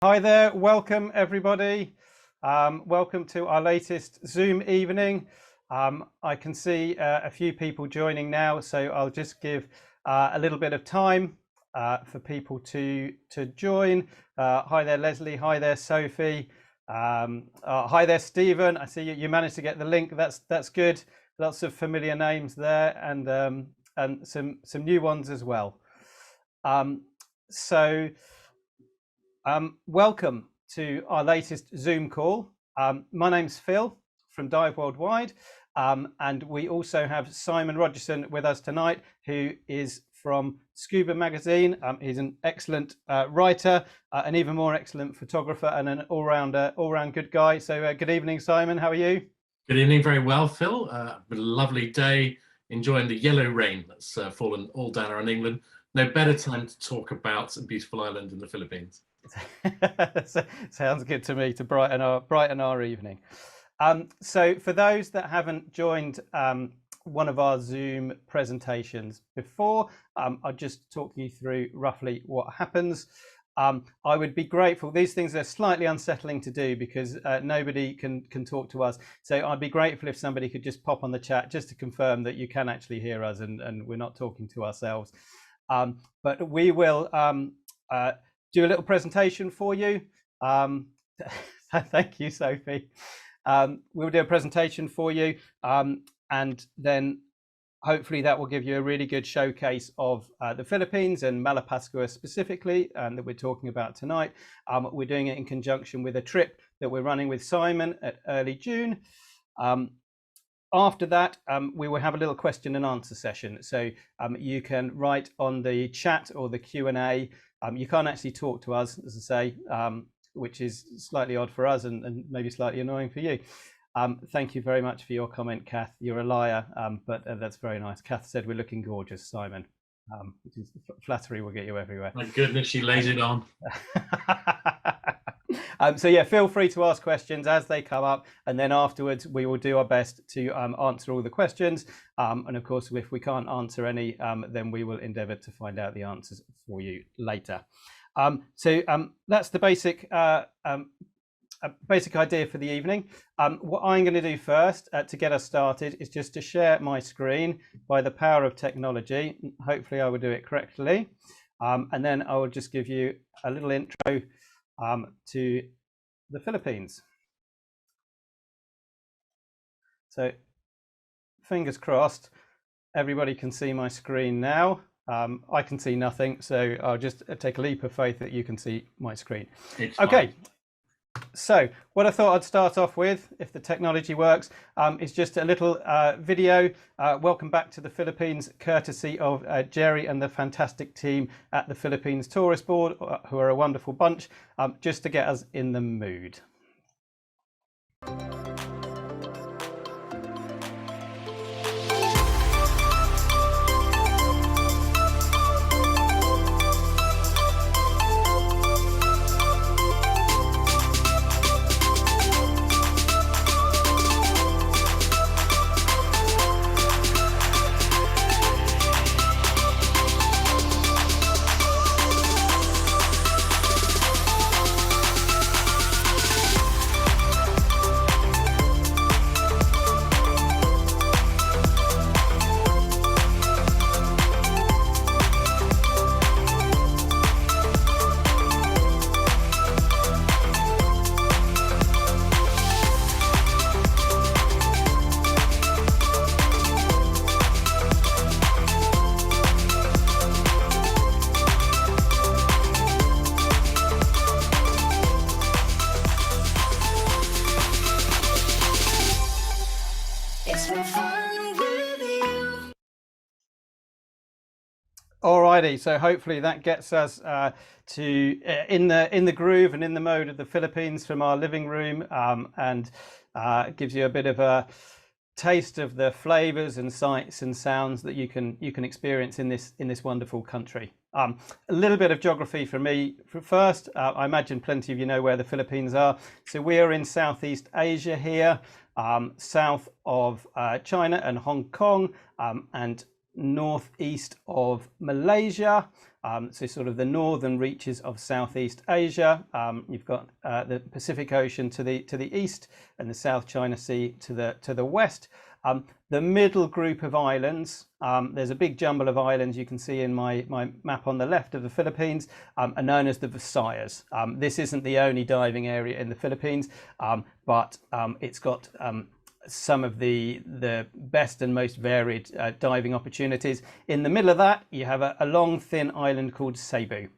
Hi there, welcome everybody. Welcome to our latest Zoom evening. I can see a few people joining now, so I'll just give a little bit of time for people to join. Hi there, Leslie. Hi there, Sophie. Hi there, Stephen. I see you managed to get the link. That's good. Lots of familiar names there, and some new ones as well. Welcome to our latest Zoom call. My name's Phil from Dive Worldwide, and we also have Simon Rogerson with us tonight, who is from Scuba Magazine. He's an excellent writer, an even more excellent photographer, and an all-round good guy. So good evening, Simon. How are you? Good evening. Very well, Phil. A lovely day, enjoying the yellow rain that's fallen all down around England. No better time to talk about a beautiful island in the Philippines. Sounds good to me, to brighten our evening. So for those that haven't joined one of our Zoom presentations before, I'll just talk you through roughly what happens. I would be grateful. These things are slightly unsettling to do because nobody can talk to us. So I'd be grateful if somebody could just pop on the chat just to confirm that you can actually hear us and we're not talking to ourselves. But we will do a little presentation for you. Thank you, Sophie. We'll do a presentation for you, and then hopefully that will give you a really good showcase of the Philippines and Malapascua specifically that we're talking about tonight. We're doing it in conjunction with a trip that we're running with Simon at early June. After that, we will have a little question and answer session. So you can write on the chat or the Q&A. You can't actually talk to us, as I say, which is slightly odd for us and maybe slightly annoying for you. Thank you very much for your comment, Kath. You're a liar, but that's very nice. Kath said we're looking gorgeous, Simon, which is flattery will get you everywhere. My goodness, she lays it on. So yeah, feel free to ask questions as they come up, and then afterwards we will do our best to answer all the questions. And of course, if we can't answer any, then we will endeavour to find out the answers for you later. So that's the basic idea for the evening. What I'm going to do first to get us started is just to share my screen by the power of technology. Hopefully I will do it correctly. And then I will just give you a little intro to the Philippines. So fingers crossed, everybody can see my screen now. I can see nothing, so I'll just take a leap of faith that you can see my screen. Okay. So what I thought I'd start off with, if the technology works, is just a little video. Welcome back to the Philippines, courtesy of Jerry and the fantastic team at the Philippines Tourist Board, who are a wonderful bunch, just to get us in the mood. Alrighty, so hopefully that gets us in the groove and in the mode of the Philippines from our living room, and gives you a bit of a taste of the flavors and sights and sounds that you can experience in this wonderful country. A little bit of geography for me first. I imagine plenty of you know where the Philippines are. So we are in Southeast Asia here, south of China and Hong Kong, and northeast of Malaysia. So sort of the northern reaches of Southeast Asia. You've got the Pacific Ocean to the east and the South China Sea to the west. The middle group of islands, there's a big jumble of islands you can see in my map on the left of the Philippines, are known as the Visayas. This isn't the only diving area in the Philippines, but it's got some of the best and most varied diving opportunities. In the middle of that, you have a long, thin island called Cebu.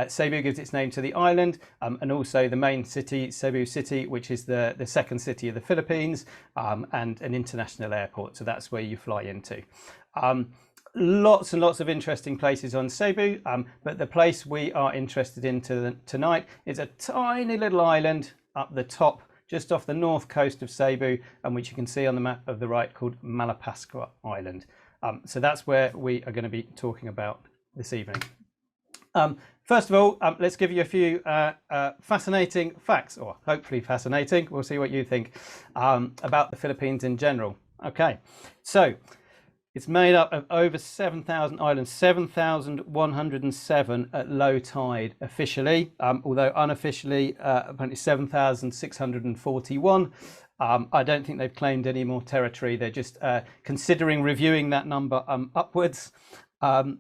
Cebu gives its name to the island, and also the main city, Cebu City, which is the second city of the Philippines, and an international airport. So that's where you fly into. Lots and lots of interesting places on Cebu, but the place we are interested in tonight is a tiny little island up the top, just off the north coast of Cebu, and which you can see on the map of the right, called Malapascua Island. So that's where we are going to be talking about this evening. First of all, let's give you a few fascinating facts, or hopefully fascinating. We'll see what you think about the Philippines in general. Okay, so it's made up of over 7,000 islands, 7,107 at low tide officially, although unofficially apparently 7,641. I don't think they've claimed any more territory. They're just considering reviewing that number upwards.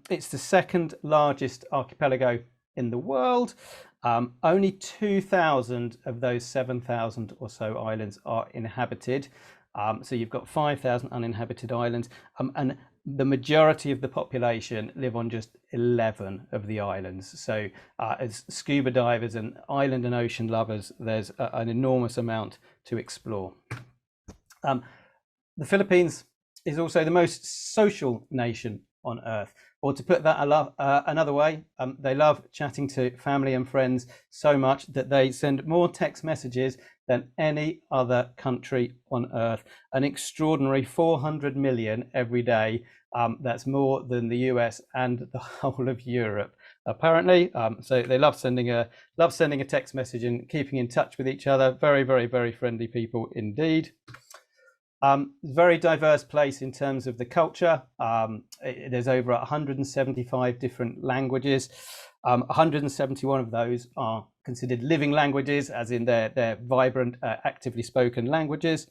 It's the second largest archipelago in the world. Only 2,000 of those 7,000 or so islands are inhabited. So you've got 5,000 uninhabited islands, and the majority of the population live on just 11 of the islands. So as scuba divers and island and ocean lovers, there's an enormous amount to explore. The Philippines is also the most social nation on Earth. Or to put that another way, they love chatting to family and friends so much that they send more text messages than any other country on Earth. An extraordinary 400 million every day. That's more than the US and the whole of Europe, apparently. So they love sending a text message and keeping in touch with each other. Very, very, very friendly people indeed. Very diverse place in terms of the culture. There's over 175 different languages. 171 of those are considered living languages, as in they're vibrant, actively spoken languages.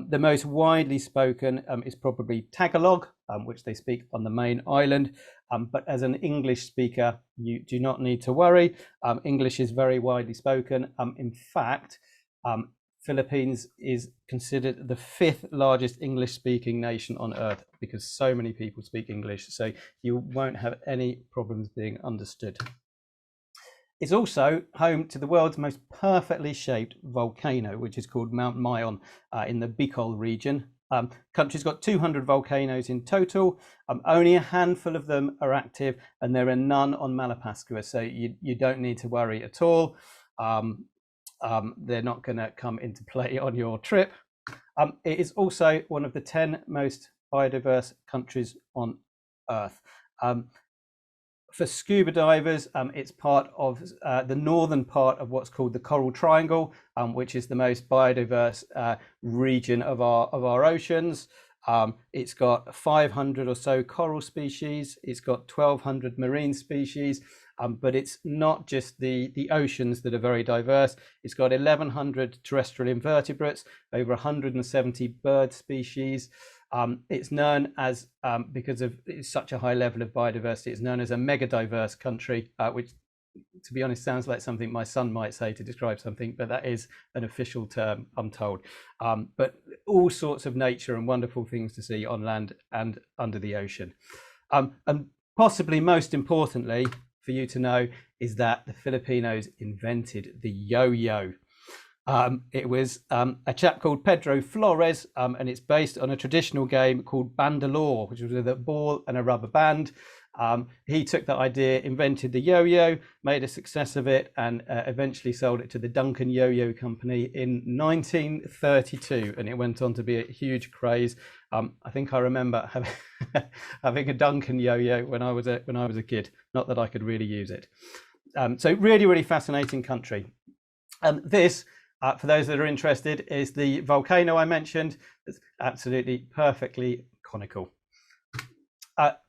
The most widely spoken is probably Tagalog, which they speak on the main island. But as an English speaker, you do not need to worry. English is very widely spoken. In fact, Philippines is considered the 5th largest English-speaking nation on Earth because so many people speak English, so you won't have any problems being understood. It's also home to the world's most perfectly shaped volcano, which is called Mount Mayon in the Bicol region. Country's got 200 volcanoes in total. Only a handful of them are active, and there are none on Malapascua, so you don't need to worry at all. They're not going to come into play on your trip. It is also one of the 10 most biodiverse countries on Earth. For scuba divers, it's part of the northern part of what's called the Coral Triangle, which is the most biodiverse region of our oceans. It's got 500 or so coral species. It's got 1,200 marine species. But it's not just the oceans that are very diverse. It's got 1,100 terrestrial invertebrates, over 170 bird species. It's known as, because of such a high level of biodiversity, it's known as a mega diverse country, which, to be honest, sounds like something my son might say to describe something, but that is an official term, I'm told. But all sorts of nature and wonderful things to see on land and under the ocean. And possibly most importantly, for you to know, is that the Filipinos invented the yo-yo. It was a chap called Pedro Flores, and it's based on a traditional game called Bandalore, which was with a ball and a rubber band. He took that idea, invented the yo-yo, made a success of it, and eventually sold it to the Duncan Yo-Yo Company in 1932, and it went on to be a huge craze. I think I remember having a Duncan yo-yo when I was a kid. Not that I could really use it. So really, really fascinating country. This, for those that are interested, is the volcano I mentioned. It's absolutely perfectly conical.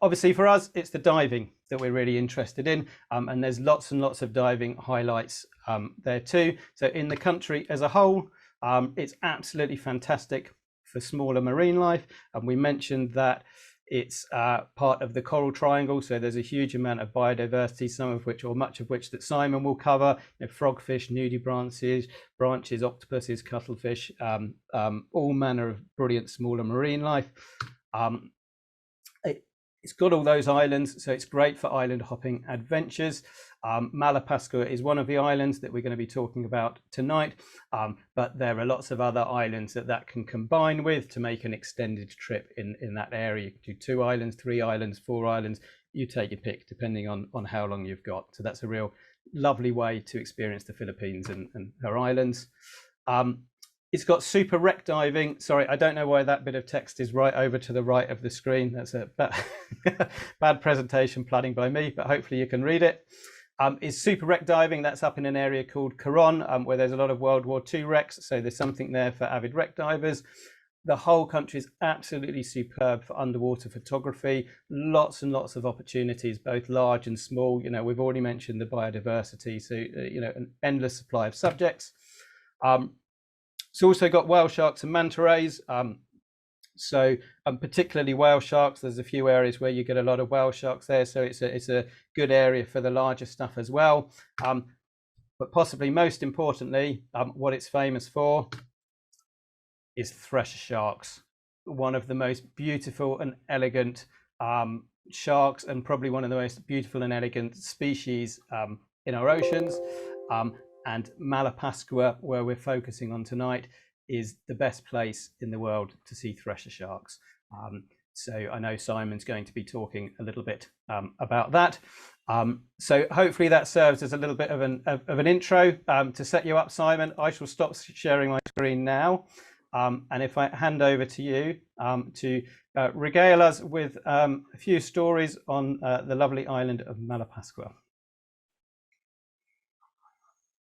Obviously, for us, it's the diving that we're really interested in, and there's lots and lots of diving highlights there too. So in the country as a whole, it's absolutely fantastic for smaller marine life, and we mentioned that it's part of the coral triangle, so there's a huge amount of biodiversity, some of which, or much of which, that Simon will cover. Frogfish, branches, octopuses, cuttlefish, all manner of brilliant smaller marine life. It's got all those islands, so it's great for island hopping adventures. Malapascua is one of the islands that we're going to be talking about tonight, but there are lots of other islands that can combine with to make an extended trip in that area. You can do 2 islands, 3 islands, 4 islands, you take your pick depending on how long you've got. So that's a real lovely way to experience the Philippines and her islands. It's got super wreck diving. Sorry, I don't know why that bit of text is right over to the right of the screen. That's a bad presentation planning by me, but hopefully you can read it. Is super wreck diving. That's up in an area called Coron, where there's a lot of World War II wrecks. So there's something there for avid wreck divers. The whole country is absolutely superb for underwater photography. Lots and lots of opportunities, both large and small. We've already mentioned the biodiversity, so an endless supply of subjects. It's also got whale sharks and manta rays. So particularly whale sharks, there's a few areas where you get a lot of whale sharks there. So it's a good area for the larger stuff as well. But possibly most importantly, what it's famous for is thresher sharks. One of the most beautiful and elegant sharks, and probably one of the most beautiful and elegant species in our oceans. And Malapascua, where we're focusing on tonight, is the best place in the world to see thresher sharks. So I know Simon's going to be talking a little bit about that. So hopefully that serves as a little bit of an intro to set you up, Simon. I shall stop sharing my screen now. And if I hand over to you to regale us with a few stories on the lovely island of Malapascua.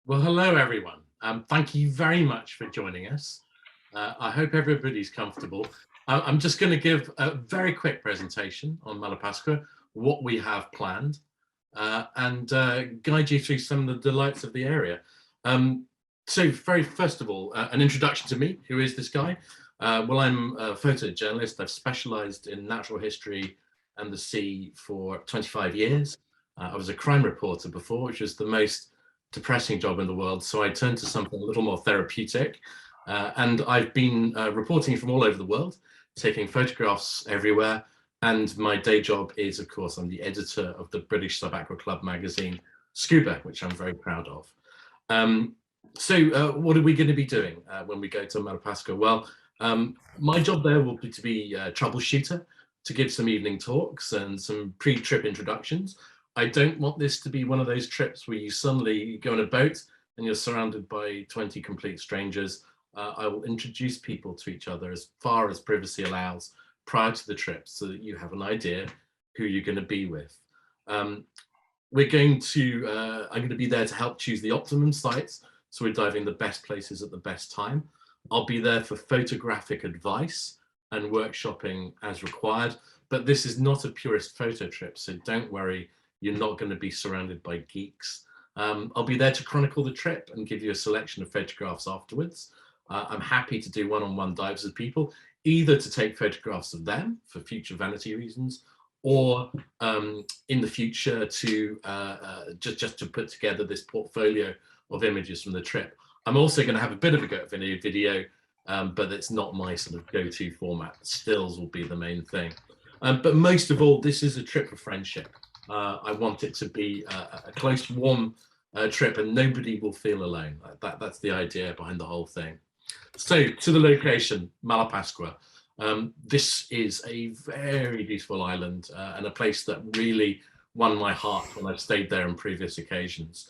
Well, hello, everyone. Thank you very much for joining us. I hope everybody's comfortable. I'm just going to give a very quick presentation on Malapascua, what we have planned, and guide you through some of the delights of the area. So first of all, an introduction to me. Who is this guy? Well, I'm a photojournalist. I've specialized in natural history and the sea for 25 years. I was a crime reporter before, which was the most depressing job in the world. So I turned to something a little more therapeutic. And I've been reporting from all over the world, taking photographs everywhere. And my day job is, of course, I'm the editor of the British Sub-Aqua Club magazine, Scuba, which I'm very proud of. So what are we going to be doing when we go to Malapascua? Well, my job there will be to be a troubleshooter, to give some evening talks and some pre-trip introductions. I don't want this to be one of those trips where you suddenly go on a boat and you're surrounded by 20 complete strangers. I will introduce people to each other as far as privacy allows prior to the trip, so that you have an idea who you're going to be with. I'm going to be there to help choose the optimum sites, so we're diving the best places at the best time. I'll be there for photographic advice and workshopping as required, but this is not a purist photo trip, so don't worry, you're not going to be surrounded by geeks. I'll be there to chronicle the trip and give you a selection of photographs afterwards. I'm happy to do one-on-one dives with people, either to take photographs of them for future vanity reasons, or in the future to just to put together this portfolio of images from the trip. I'm also going to have a bit of a go at video, but it's not my sort of go-to format. Stills will be the main thing. But most of all, this is a trip of friendship. I want it to be a close, warm trip, and nobody will feel alone. That's the idea behind the whole thing. So to the location, Malapascua. This is a very beautiful island and a place that really won my heart when I've stayed there on previous occasions.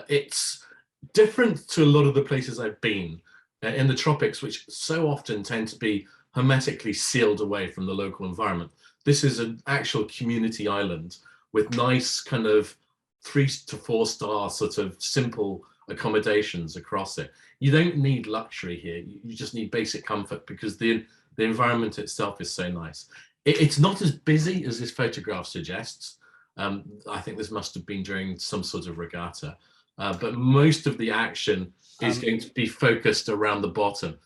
It's different to a lot of the places I've been in the tropics, which so often tend to be hermetically sealed away from the local environment. This is an actual community island with nice kind of 3 to 4 star sort of simple accommodations across it. You don't need luxury here. You just need basic comfort, because the environment itself is so nice. It's not as busy as this photograph suggests. I think this must have been during some sort of regatta. But most of the action is going to be focused around the bottom.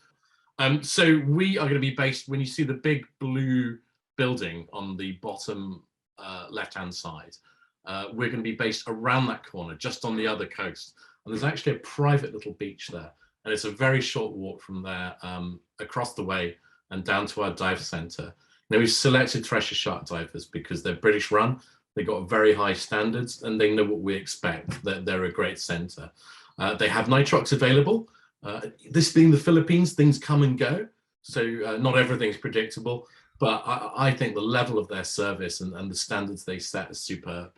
So we are going to be based, when you see the big blue building on the bottom left-hand side, we're going to be based around that corner, just on the other coast. And there's actually a private little beach there. And it's a very short walk from there across the way and down to our dive center. Now, we've selected thresher shark divers because they're British run. They've got very high standards and they know what we expect. They're a great center. They have nitrox available. This being the Philippines, things come and go. So not everything's predictable, but I think the level of their service and the standards they set is superb.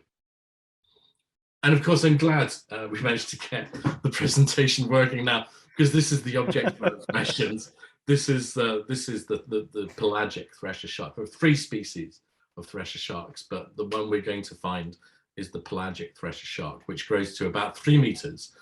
And of course, I'm glad we managed to get the presentation working now, because this is the object of the questions. This is the pelagic thresher shark. There are 3 species of thresher sharks, but the one we're going to find is the pelagic thresher shark, which grows to about 3 meters,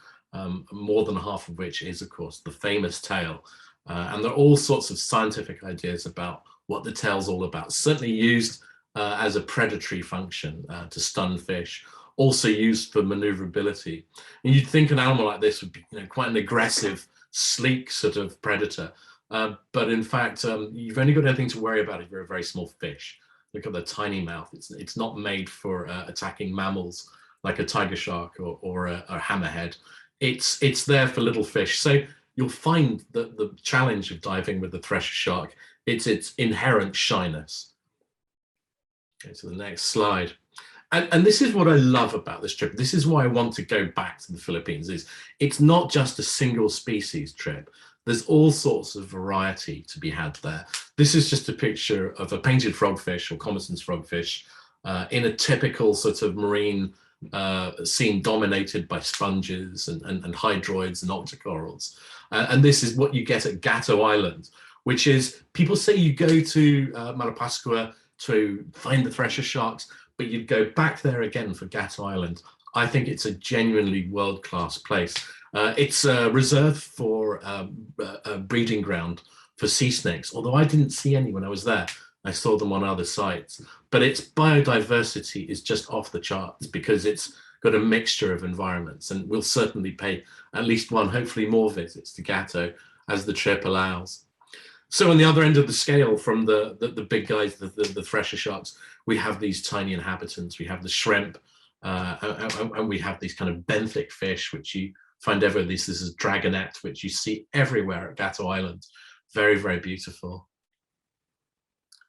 more than half of which is, of course, the famous tail. And there are all sorts of scientific ideas about what the tail's all about. Certainly used as a predatory function to stun fish, also used for maneuverability. And you'd think an animal like this would be, quite an aggressive, sleek sort of predator. But in fact, you've only got anything to worry about if you're a very small fish. Look at the tiny mouth. It's not made for attacking mammals like a tiger shark or a hammerhead. It's there for little fish. So you'll find that the challenge of diving with the thresher shark, it's its inherent shyness. Okay, to the next slide. And this is what I love about this trip. This is why I want to go back to the Philippines. It's not just a single species trip. There's all sorts of variety to be had there. This is just a picture of a painted frogfish or Commerson's frogfish in a typical sort of marine scene dominated by sponges and hydroids and octocorals. And this is what you get at Gatto Island, which is, people say you go to Malapascua to find the thresher sharks, but you'd go back there again for Gatto Island. I think it's a genuinely world-class place. It's reserved for a breeding ground for sea snakes, although I didn't see any when I was there. I saw them on other sites. But its biodiversity is just off the charts because it's got a mixture of environments, and we'll certainly pay at least one, hopefully more visits to Gatto as the trip allows. So on the other end of the scale from the big guys, the thresher sharks, we have these tiny inhabitants. We have the shrimp, and we have these kind of benthic fish, which you find everywhere. This is dragonet, which you see everywhere at Gatto Island. Very, very beautiful.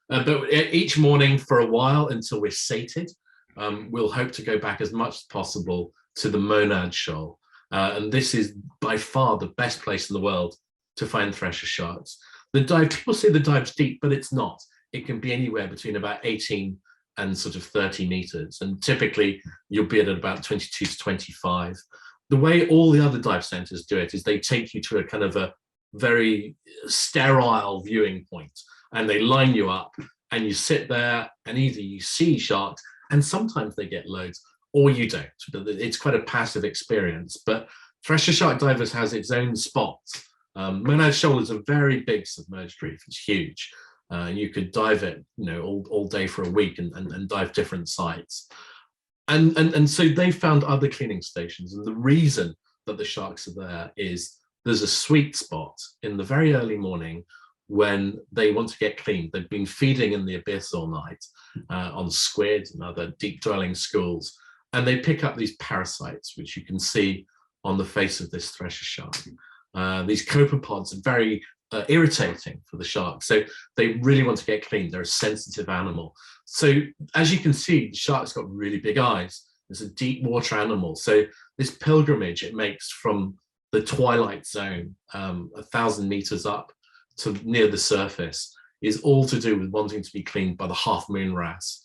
But each morning for a while until we're sated, we'll hope to go back as much as possible to the Monad Shoal. And this is by far the best place in the world to find thresher sharks. The dive, people say the dive's deep, but it's not. It can be anywhere between about 18 and sort of 30 meters. And typically you'll be at about 22 to 25. The way all the other dive centers do it is they take you to a kind of a very sterile viewing point, and they line you up and you sit there, and either you see sharks, and sometimes they get loads, or you don't. It's quite a passive experience. But thresher shark divers has its own spots. Monad Shoal is a very big submerged reef. It's huge. You could dive it, all day for a week and dive different sites. And so they found other cleaning stations. And the reason that the sharks are there is there's a sweet spot in the very early morning when they want to get cleaned. They've been feeding in the abyss all night on squid and other deep dwelling schools. And they pick up these parasites, which you can see on the face of this thresher shark. These copepods are very irritating for the shark. So they really want to get cleaned. They're a sensitive animal. So as you can see, the shark's got really big eyes. It's a deep water animal. So this pilgrimage it makes from the twilight zone, 1,000 meters up to near the surface, is all to do with wanting to be cleaned by the half moon wrasse.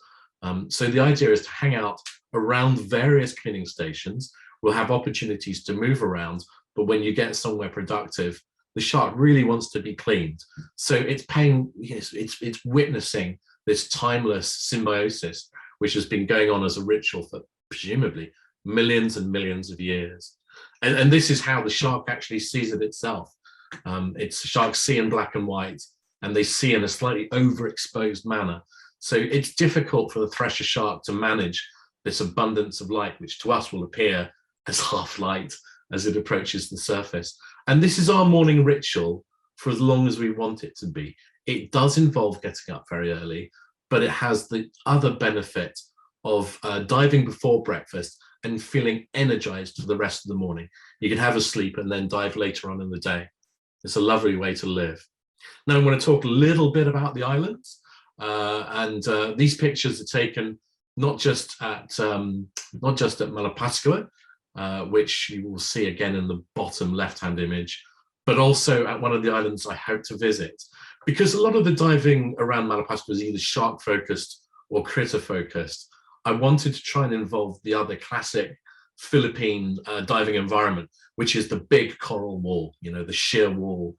So the idea is to hang out around various cleaning stations. We'll have opportunities to move around, but when you get somewhere productive, the shark really wants to be cleaned. So it's paying, it's witnessing this timeless symbiosis, which has been going on as a ritual for presumably millions and millions of years. And this is how the shark actually sees it itself. Sharks see in black and white, and they see in a slightly overexposed manner. So it's difficult for the thresher shark to manage this abundance of light, which to us will appear as half light as it approaches the surface. And this is our morning ritual for as long as we want it to be. It does involve getting up very early, but it has the other benefit of diving before breakfast and feeling energized for the rest of the morning. You can have a sleep and then dive later on in the day. It's a lovely way to live. Now I want to talk a little bit about the islands. These pictures are taken not just at Malapascua, which you will see again in the bottom left-hand image, but also at one of the islands I hope to visit. Because a lot of the diving around Malapascua is either shark-focused or critter-focused, I wanted to try and involve the other classic Philippine diving environment, which is the big coral wall, the sheer wall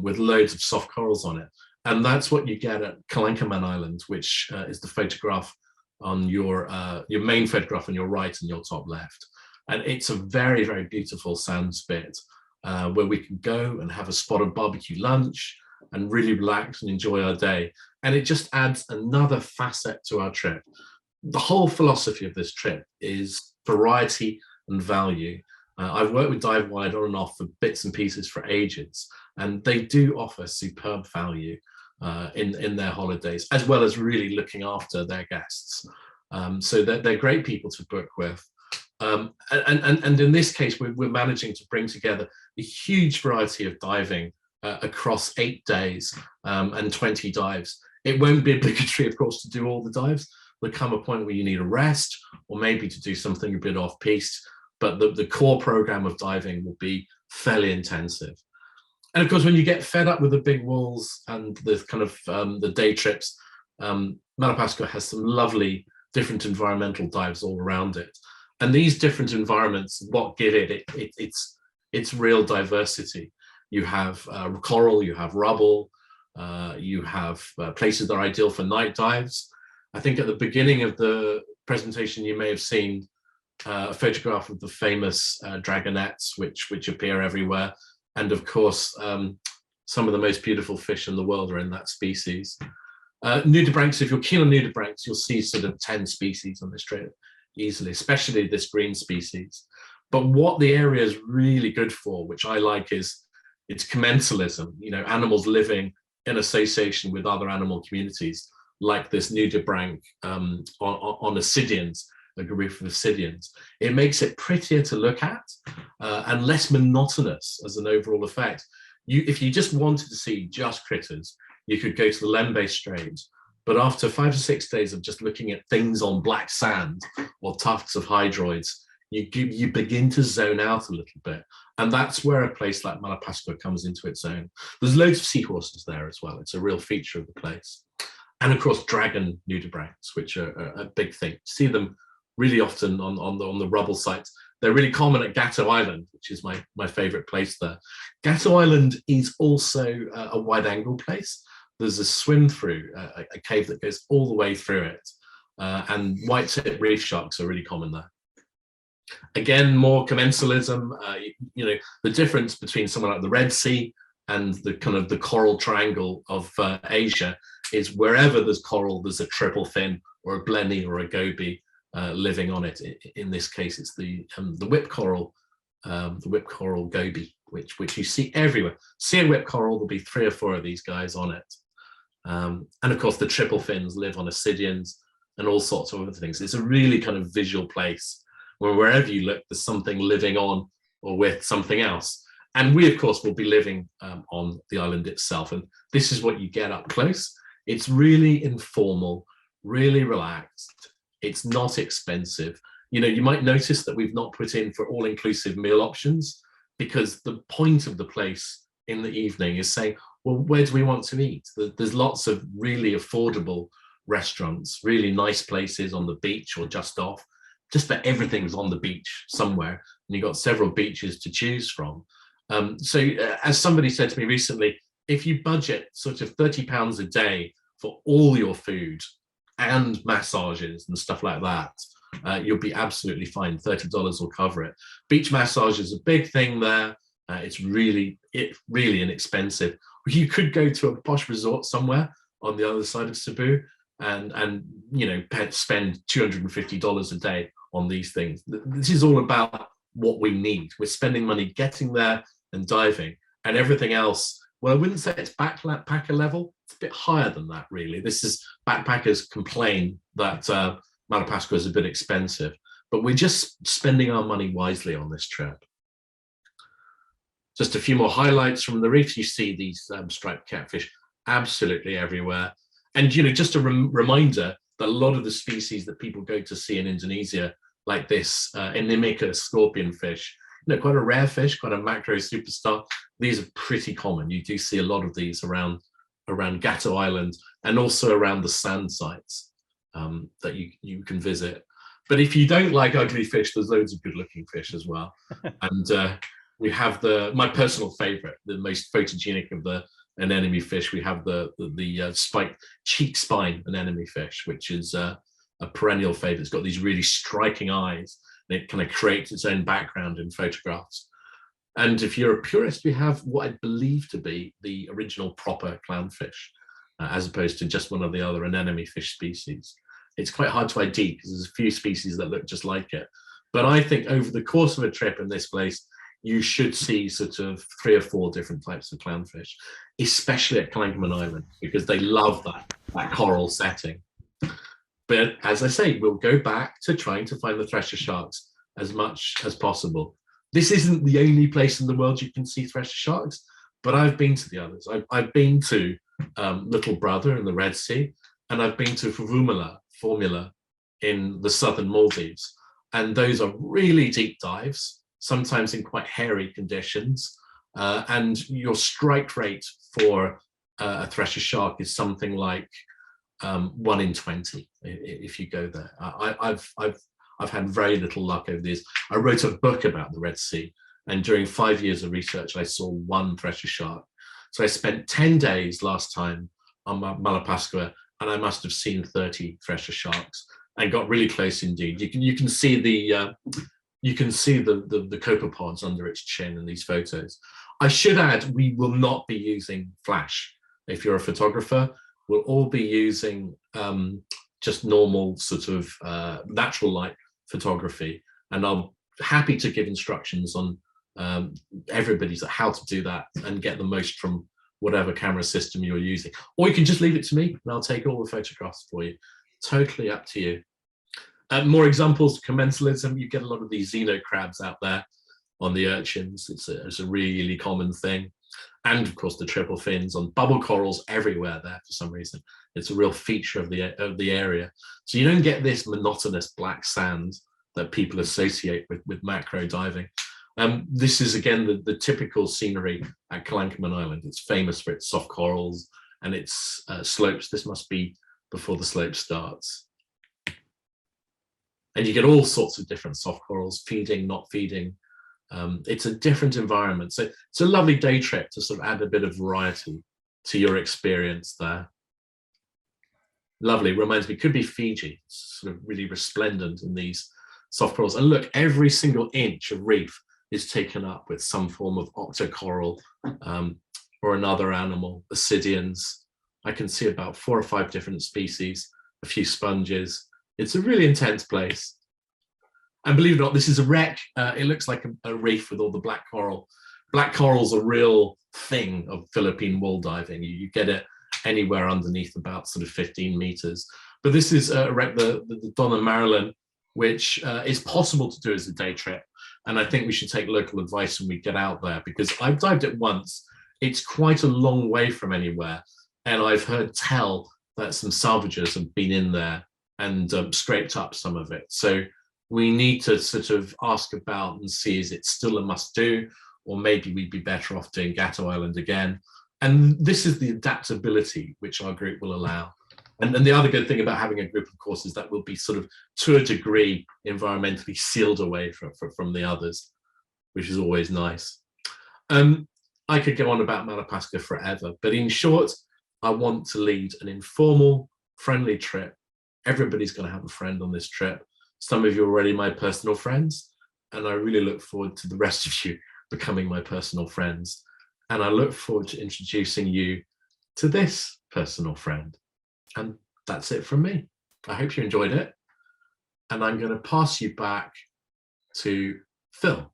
with loads of soft corals on it. And that's what you get at Kalankaman Island, which is the photograph on your main photograph on your right and your top left. And it's a very, very beautiful sand spit where we can go and have a spotted barbecue lunch and really relax and enjoy our day. And it just adds another facet to our trip. The whole philosophy of this trip is variety and value. I've worked with Dive Wide on and off for bits and pieces for ages, and they do offer superb value in their holidays, as well as really looking after their guests. So they're great people to book with. And in this case, we're managing to bring together a huge variety of diving across 8 days and 20 dives. It won't be obligatory, of course, to do all the dives. There'll come a point where you need a rest, or maybe to do something a bit off-piste, but the core program of diving will be fairly intensive. And of course, when you get fed up with the big walls and the kind of the day trips, Malapascua has some lovely different environmental dives all around it. And these different environments, what give it's real diversity. You have coral, you have rubble, you have places that are ideal for night dives. I think at the beginning of the presentation, you may have seen a photograph of the famous dragonettes, which appear everywhere. And of course, some of the most beautiful fish in the world are in that species. Nudibranchs, if you're keen on nudibranchs, you'll see sort of 10 species on this trip easily, especially this green species. But what the area is really good for, which I like, is it's commensalism, animals living in association with other animal communities, like this nudibranch on ascidians, a group of ascidians. It makes it prettier to look at and less monotonous as an overall effect. If you just wanted to see just critters, you could go to the Lembe Strait, but after 5 to 6 days of just looking at things on black sand or tufts of hydroids, you begin to zone out a little bit. And that's where a place like Malapascua comes into its own. There's loads of seahorses there as well. It's a real feature of the place. And of course, dragon nudibranchs, which are a big thing. See them really often on the rubble sites. They're really common at Gatto Island, which is my favorite place there. Gatto Island is also a wide angle place. There's a swim through, a cave that goes all the way through it. And white-tip reef sharks are really common there. Again, more commensalism, the difference between somewhere like the Red Sea and the kind of the coral triangle of Asia is wherever there's coral, there's a triple fin or a blenny or a goby living on it. In this case, it's the whip coral goby, which you see everywhere. See a whip coral, there'll be 3 or 4 of these guys on it. And of course, the triple fins live on ascidians and all sorts of other things. It's a really kind of visual place where wherever you look, there's something living on or with something else. And we, of course, will be living on the island itself. And this is what you get up close. It's really informal, really relaxed. It's not expensive. You might notice that we've not put in for all-inclusive meal options, because the point of the place in the evening is saying, well, where do we want to eat? There's lots of really affordable restaurants, really nice places on the beach or just off. Just about everything's on the beach somewhere, and you've got several beaches to choose from. As somebody said to me recently, if you budget sort of £30 a day for all your food and massages and stuff like that, you'll be absolutely fine. $30 will cover it. Beach massage is a big thing there. It's really inexpensive. You could go to a posh resort somewhere on the other side of Cebu and you know, spend $250 a day on these things. This is all about what we need. We're spending money getting there and diving, and everything else, well, I wouldn't say it's backpacker level. It's a bit higher than that, really. This is, backpackers complain that Malapascua is a bit expensive, but we're just spending our money wisely on this trip. Just a few more highlights from the reefs. You see these striped catfish absolutely everywhere. And, you know, just a reminder that a lot of the species that people go to see in Indonesia, like this Inimica scorpionfish, you know, quite a rare fish, quite a macro superstar. These are pretty common. You do see a lot of these around Gato Island and also around the sand sites that you can visit. But if you don't like ugly fish, there's loads of good looking fish as well. And we have my personal favorite, the most photogenic of the anemone fish. We have the spiked cheek spine anemone fish, which is a perennial favorite. It's got these really striking eyes, and it kind of creates its own background in photographs. And if you're a purist, we have what I believe to be the original proper clownfish, as opposed to just one of the other anemone fish species. It's quite hard to ID because there's a few species that look just like it. But I think over the course of a trip in this place, you should see sort of 3 or 4 different types of clownfish, especially at Kalankaman Island, because they love that coral setting. But as I say, we'll go back to trying to find the thresher sharks as much as possible. This isn't the only place in the world you can see thresher sharks, but I've been to the others. I've been to Little Brother in the Red Sea, and I've been to Formula in the southern Maldives. And those are really deep dives, sometimes in quite hairy conditions. And your strike rate for a thresher shark is something like 1 in 20 if you go there. I've had very little luck over these. I wrote a book about the Red Sea, and during 5 years of research, I saw 1 thresher shark. So I spent 10 days last time on Malapascua, and I must have seen 30 thresher sharks and got really close indeed. You can see the copepods under its chin in these photos. I should add, we will not be using flash. If you're a photographer, we'll all be using just normal sort of natural light photography. And I'm happy to give instructions on everybody's how to do that and get the most from whatever camera system you're using. Or you can just leave it to me and I'll take all the photographs for you. Totally up to you. More examples, commensalism. You get a lot of these xeno crabs out there on the urchins. It's a really common thing. And of course the triple fins on bubble corals everywhere there for some reason. It's a real feature of the area. So you don't get this monotonous black sand that people associate with macro diving. This is again the typical scenery at Kalankaman Island. It's famous for its soft corals and its slopes. This must be before the slope starts. And you get all sorts of different soft corals, feeding, not feeding. It's a different environment. So it's a lovely day trip to sort of add a bit of variety to your experience there. Lovely, reminds me, could be Fiji, it's sort of really resplendent in these soft corals. And look, every single inch of reef is taken up with some form of octocoral or another animal, ascidians. I can see about 4 or 5 different species, a few sponges. It's a really intense place. And believe it or not, this is a wreck. It looks like a reef with all the black coral. Black coral's a real thing of Philippine wall diving. You get it anywhere underneath about sort of 15 meters. But this is a wreck, the Donna Marilyn, which is possible to do as a day trip. And I think we should take local advice when we get out there, because I've dived it once. It's quite a long way from anywhere. And I've heard tell that some salvagers have been in there and scraped up some of it. So we need to sort of ask about and see, is it still a must do? Or maybe we'd be better off doing Gato Island again. And this is the adaptability which our group will allow. And the other good thing about having a group, of course, is that we'll be sort of, to a degree, environmentally sealed away from the others, which is always nice. I could go on about Malapascua forever, but in short, I want to lead an informal, friendly trip. Everybody's going to have a friend on this trip. Some of you are already my personal friends, and I really look forward to the rest of you becoming my personal friends. And I look forward to introducing you to this personal friend. And that's it from me. I hope you enjoyed it. And I'm going to pass you back to Phil.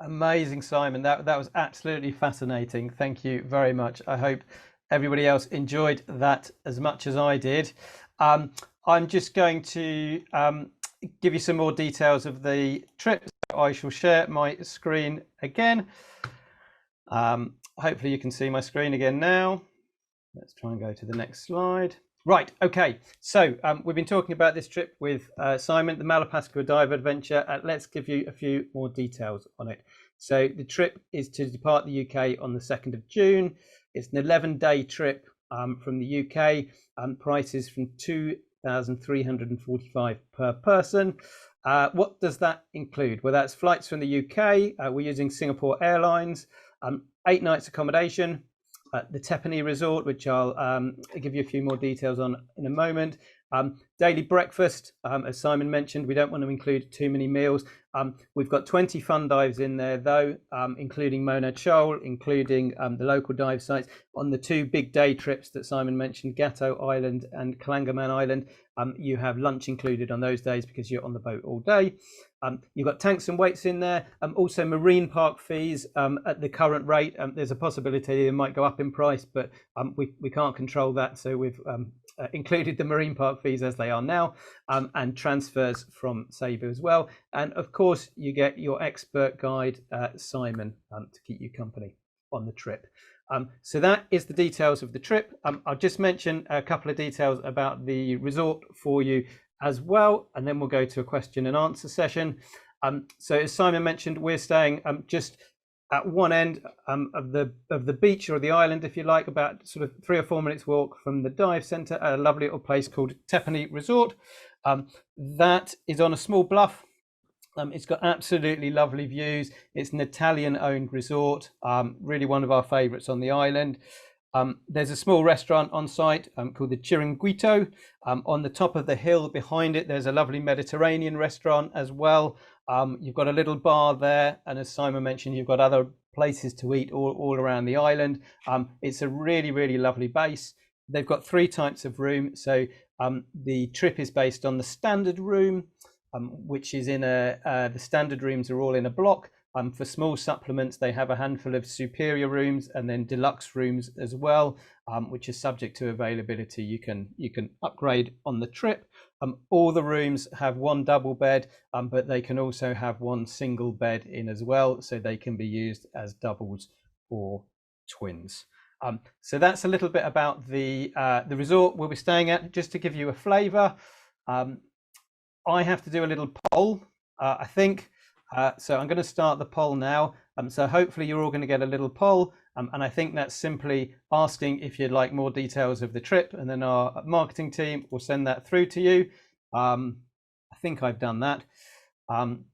Amazing, Simon. That was absolutely fascinating. Thank you very much. I hope everybody else enjoyed that as much as I did. I'm just going to give you some more details of the trip. So I shall share my screen again. Hopefully you can see my screen again now. Let's try and go to the next slide. Right, okay, so we've been talking about this trip with Simon, the Malapascua dive adventure. Let's give you a few more details on it. So the trip is to depart the UK on the 2nd of June. It's an 11-day trip from the UK. Prices from $2,345 per person. What does that include? Well, that's flights from the UK. We're using Singapore Airlines. 8 nights accommodation at the Tepany Resort, which I'll give you a few more details on in a moment. Daily breakfast, as Simon mentioned, we don't want to include too many meals. We've got 20 fun dives in there, though, including Mona Shoal, including the local dive sites. On the 2 big day trips that Simon mentioned, Gatto Island and Kalangaman Island, you have lunch included on those days because you're on the boat all day. You've got tanks and weights in there. Also marine park fees at the current rate. There's a possibility they might go up in price, but we can't control that. So we've included the marine park fees as they are now, and transfers from Cebu as well. And of course, you get your expert guide, Simon, to keep you company on the trip. So that is the details of the trip. I'll just mention a couple of details about the resort for you as well, and then we'll go to a question and answer session. So as Simon mentioned, we're staying just at one end of the beach or the island, if you like, about sort of 3 or 4 minutes walk from the dive centre at a lovely little place called Tepany Resort. That is on a small bluff. It's got absolutely lovely views. It's an Italian-owned resort, really one of our favourites on the island. There's a small restaurant on site called the Chiringuito. On the top of the hill behind it, there's a lovely Mediterranean restaurant as well. You've got a little bar there, and as Simon mentioned, you've got other places to eat all around the island. It's a really, really lovely base. They've got 3 types of room. So the trip is based on the standard room, which is in the standard rooms are all in a block. For small supplements, they have a handful of superior rooms and then deluxe rooms as well, which is subject to availability. You can upgrade on the trip. All the rooms have 1 double bed, but they can also have 1 single bed in as well, so they can be used as doubles or twins. So that's a little bit about the resort we'll be staying at. Just to give you a flavour, I have to do a little poll, I think. So I'm going to start the poll now. So hopefully you're all going to get a little poll. And I think that's simply asking if you'd like more details of the trip, and then our marketing team will send that through to you. I think I've done that. And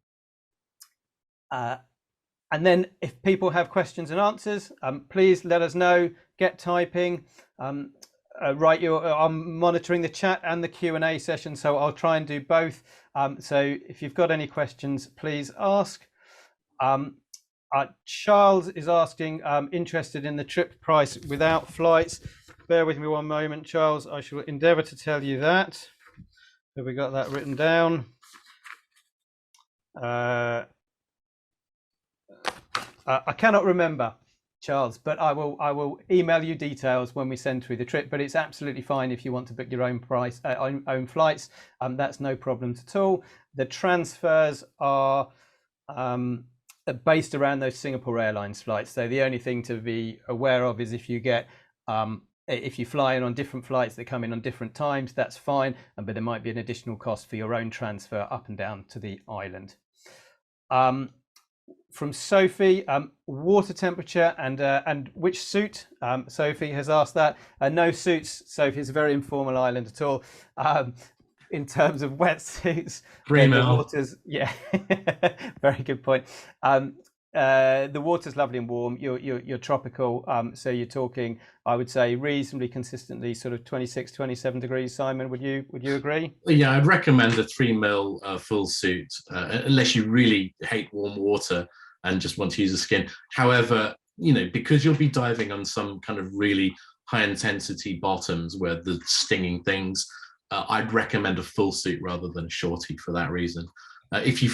then if people have questions and answers, please let us know, get typing. I'm monitoring the chat and the Q&A session, so I'll try and do both. So if you've got any questions, please ask. Charles is asking, interested in the trip price without flights. Bear with me one moment, Charles. I shall endeavour to tell you that. Have we got that written down? I cannot remember, Charles, but I will email you details when we send through the trip. But it's absolutely fine if you want to book your own own flights. That's no problem at all. The transfers are based around those Singapore Airlines flights. So the only thing to be aware of is if you get if you fly in on different flights that come in on different times, that's fine. But there might be an additional cost for your own transfer up and down to the island. From Sophie, water temperature and which suit? Sophie has asked that. No suits, Sophie. It's a very informal island at all. In terms of wetsuits, the waters, yeah, very good point. The water's lovely and warm. You're tropical, so you're talking, I would say, reasonably consistently sort of 26, 27 degrees. Simon, would you agree? Yeah, I'd recommend a 3 mil full suit, unless you really hate warm water and just want to use a skin. However, because you'll be diving on some kind of really high intensity bottoms where the stinging things, I'd recommend a full suit rather than a shorty for that reason. If you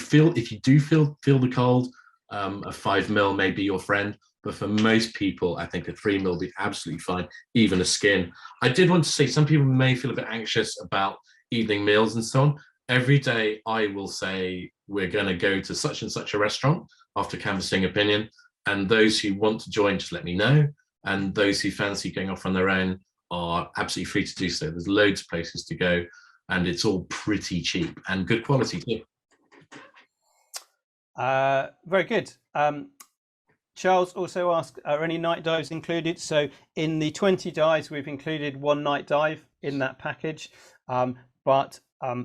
do feel the cold, a 5 mil may be your friend, but for most people, I think a 3 mil will be absolutely fine, even a skin. I did want to say some people may feel a bit anxious about evening meals and so on. Every day I will say we're going to go to such and such a restaurant after canvassing opinion, and those who want to join, just let me know. And those who fancy going off on their own are absolutely free to do so. There's loads of places to go, and it's all pretty cheap and good quality too. Very good. Charles also asked, are any night dives included? So in the 20 dives, we've included one night dive in that package, but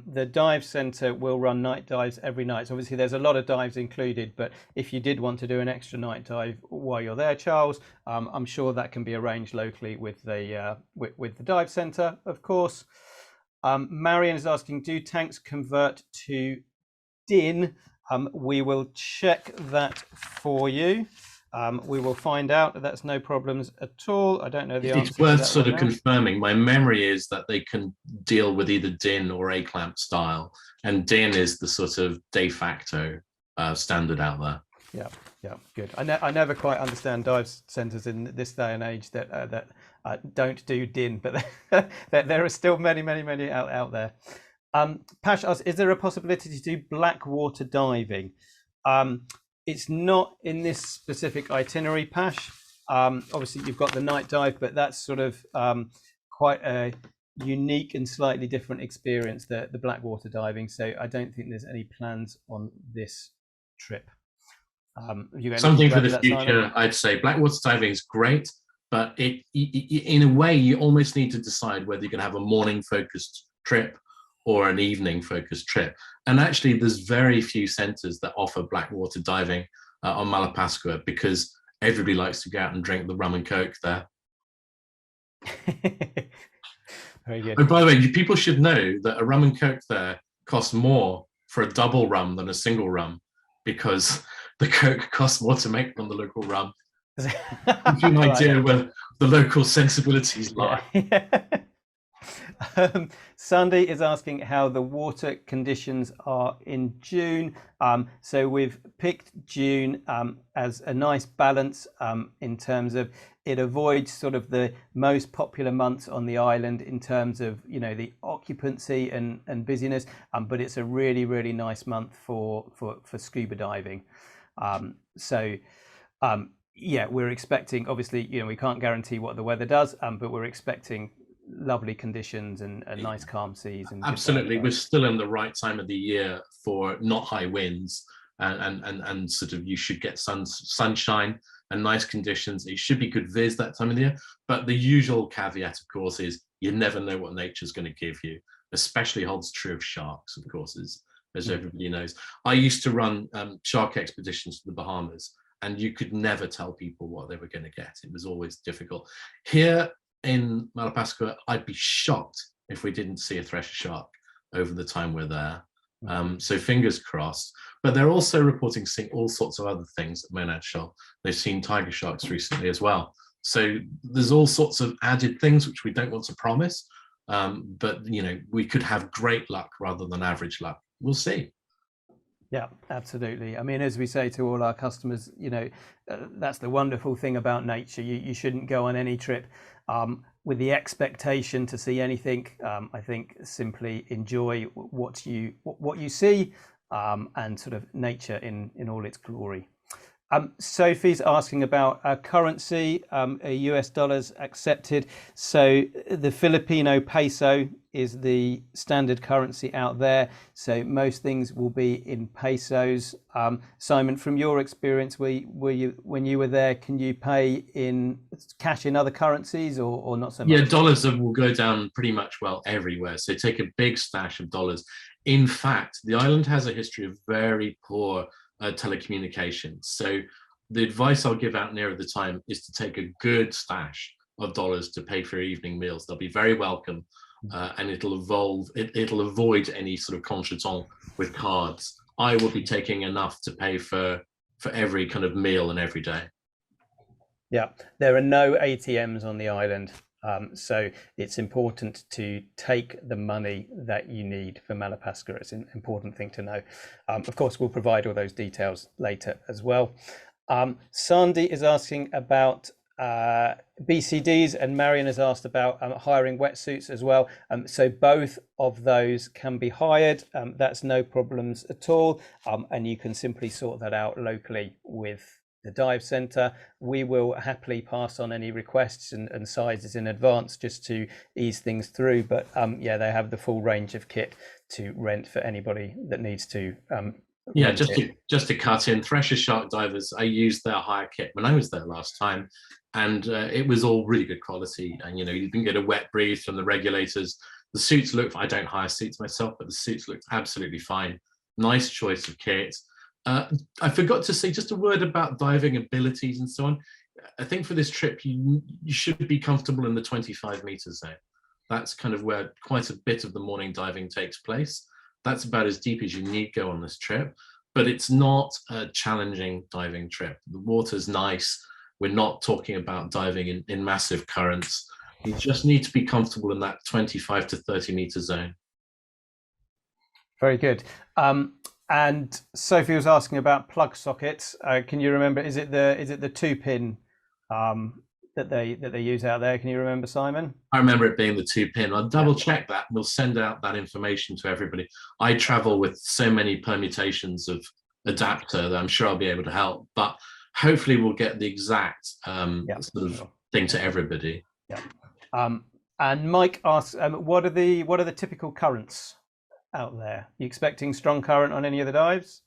the dive centre will run night dives every night. So obviously there's a lot of dives included, but if you did want to do an extra night dive while you're there, Charles, I'm sure that can be arranged locally with the dive centre, of course. Marion is asking, do tanks convert to DIN? We will check that for you. We will find out. That's no problems at all. I don't know the answer. It's worth sort of confirming. My memory is that they can deal with either DIN or A-clamp style, and DIN is the sort of de facto standard out there. Yeah, good. I never quite understand dive centres in this day and age that don't do DIN, but there are still many out there. Pash asks, is there a possibility to do black water diving? It's not in this specific itinerary, Pash. Obviously, you've got the night dive, but that's sort of quite a unique and slightly different experience, the black water diving. So I don't think there's any plans on this trip. Something for the future, Simon? I'd say black water diving is great, but in a way, you almost need to decide whether you can have a morning-focused trip or an evening focused trip. And actually there's very few centers that offer black water diving on Malapascua, because everybody likes to go out and drink the rum and coke there. Very good. And by the way, people should know that a rum and coke there costs more for a double rum than a single rum, because the coke costs more to make than the local rum. Give you an idea where the local sensibilities lie. Sandy is asking how the water conditions are in June. So we've picked June as a nice balance in terms of it avoids sort of the most popular months on the island in terms of, you know, the occupancy and busyness, but it's a really nice month for scuba diving. Yeah, we're expecting, obviously, you know, we can't guarantee what the weather does, but we're expecting lovely conditions and nice calm seas. And absolutely, we're still in the right time of the year for not high winds, and sort of you should get sunshine and nice conditions. It should be good viz that time of the year, but the usual caveat, of course, is you never know what nature's going to give you. Especially holds true of sharks, of course, as everybody knows. I used to run shark expeditions to the Bahamas, and you could never tell people what they were going to get. It was always difficult. Here in Malapascua, I'd be shocked if we didn't see a thresher shark over the time we're there. So fingers crossed. But they're also reporting seeing all sorts of other things at Monad Shoal. They've seen tiger sharks recently as well. So there's all sorts of added things which we don't want to promise. But you know, we could have great luck rather than average luck. We'll see. Yeah, absolutely. I mean, as we say to all our customers, you know, that's the wonderful thing about nature. You shouldn't go on any trip with the expectation to see anything. I think simply enjoy what you see and sort of nature in all its glory. Sophie's asking about currency, US dollars accepted. So the Filipino peso is the standard currency out there. So most things will be in pesos. Simon, from your experience, were you when you were there, can you pay in cash in other currencies or not so much? Yeah, dollars will go down pretty much well everywhere. So take a big stash of dollars. In fact, the island has a history of very poor telecommunications. So the advice I'll give out nearer the time is to take a good stash of dollars to pay for your evening meals. They'll be very welcome, and it'll avoid any sort of contretemps with cards. I will be taking enough to pay for every kind of meal and every day. Yeah, there are no ATMs on the island. So it's important to take the money that you need for Malapascua. It's an important thing to know. Of course, we'll provide all those details later as well. Sandy is asking about BCDs, and Marion has asked about hiring wetsuits as well. So both of those can be hired. That's no problems at all. And you can simply sort that out locally with the dive centre. We will happily pass on any requests and sizes in advance just to ease things through. But yeah, they have the full range of kit to rent for anybody that needs to. Yeah, just to cut in, Thresher Shark Divers, I used their hire kit when I was there last time, and it was all really good quality. And you didn't get a wet breathe from the regulators. The suits look, I don't hire suits myself, but the suits looked absolutely fine. Nice choice of kit. I forgot to say just a word about diving abilities and so on. I think for this trip, you should be comfortable in the 25-meter zone. That's kind of where quite a bit of the morning diving takes place. That's about as deep as you need to go on this trip, but it's not a challenging diving trip. The water's nice. We're not talking about diving in massive currents. You just need to be comfortable in that 25 to 30-meter zone. Very good. And Sophie was asking about plug sockets. Can you remember? Is it the 2-pin that they use out there? Can you remember, Simon? I remember it being the 2-pin. I'll double check that. We'll send out that information to everybody. I travel with so many permutations of adapter that I'm sure I'll be able to help. But hopefully, we'll get the exact sort of thing to everybody. Yeah. And Mike asks, what are the typical currents out there? Are you expecting strong current on any of the dives?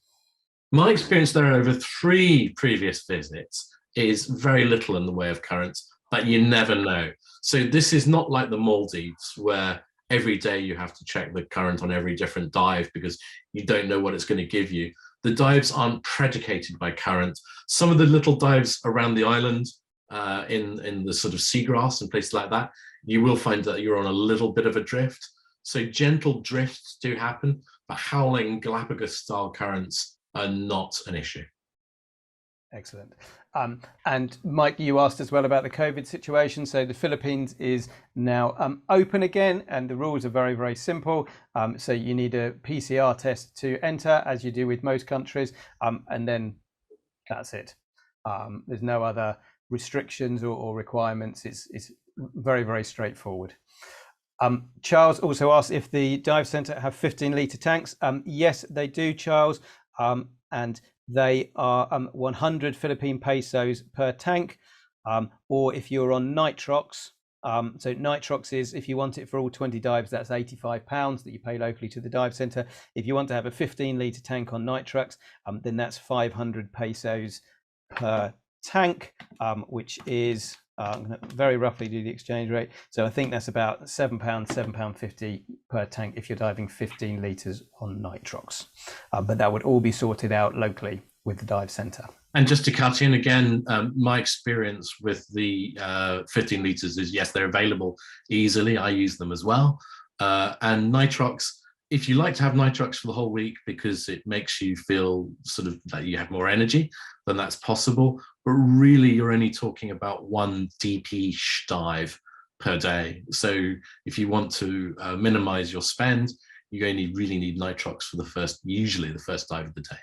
My experience there over 3 previous visits is very little in the way of currents, but you never know. So this is not like the Maldives where every day you have to check the current on every different dive because you don't know what it's going to give you. The dives aren't predicated by current. Some of the little dives around the island in the sort of seagrass and places like that, you will find that you're on a little bit of a drift. So gentle drifts do happen, but howling Galapagos-style currents are not an issue. Excellent. And Mike, you asked as well about the COVID situation. So the Philippines is now open again, and the rules are very, very simple. So you need a PCR test to enter, as you do with most countries, and then that's it. There's no other restrictions or requirements. It's very, very straightforward. Charles also asked if the dive centre have 15-litre tanks. Yes, they do, Charles, and they are 100 Philippine pesos per tank, or if you're on nitrox. So nitrox is, if you want it for all 20 dives, that's £85 that you pay locally to the dive centre. If you want to have a 15-litre tank on nitrox, then that's 500 pesos per tank, which is I'm going to very roughly do the exchange rate. So I think that's about £7, £7.50 per tank if you're diving 15 litres on nitrox. But that would all be sorted out locally with the dive centre. And just to cut in again, my experience with the 15 litres is, yes, they're available easily. I use them as well. And nitrox, if you like to have nitrox for the whole week because it makes you feel sort of that you have more energy, then that's possible. But really, you're only talking about 1 DP dive per day. So if you want to minimize your spend, you only really need nitrox for usually the first dive of the day.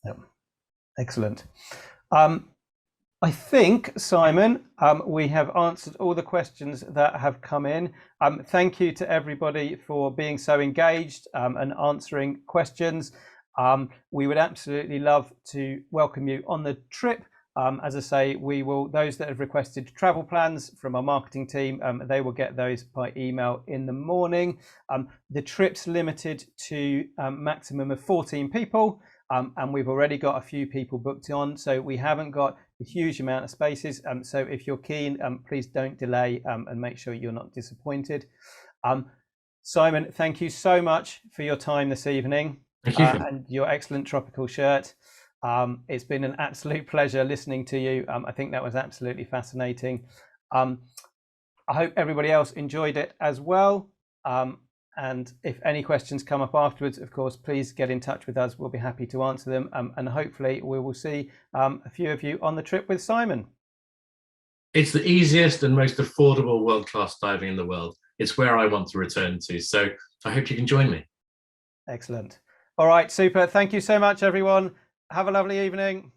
Yep. Excellent. I think, Simon, we have answered all the questions that have come in. Thank you to everybody for being so engaged and answering questions. We would absolutely love to welcome you on the trip. As I say, those that have requested travel plans from our marketing team, they will get those by email in the morning. The trip's limited to a maximum of 14 people. And we've already got a few people booked on, so we haven't got a huge amount of spaces. So if you're keen, please don't delay and make sure you're not disappointed. Simon, thank you so much for your time this evening. Thank you. And your excellent tropical shirt. It's been an absolute pleasure listening to you. I think that was absolutely fascinating. I hope everybody else enjoyed it as well. And if any questions come up afterwards, of course, please get in touch with us. We'll be happy to answer them. And hopefully we will see a few of you on the trip with Simon. It's the easiest and most affordable world-class diving in the world. It's where I want to return to. So I hope you can join me. Excellent. All right, super. Thank you so much, everyone. Have a lovely evening.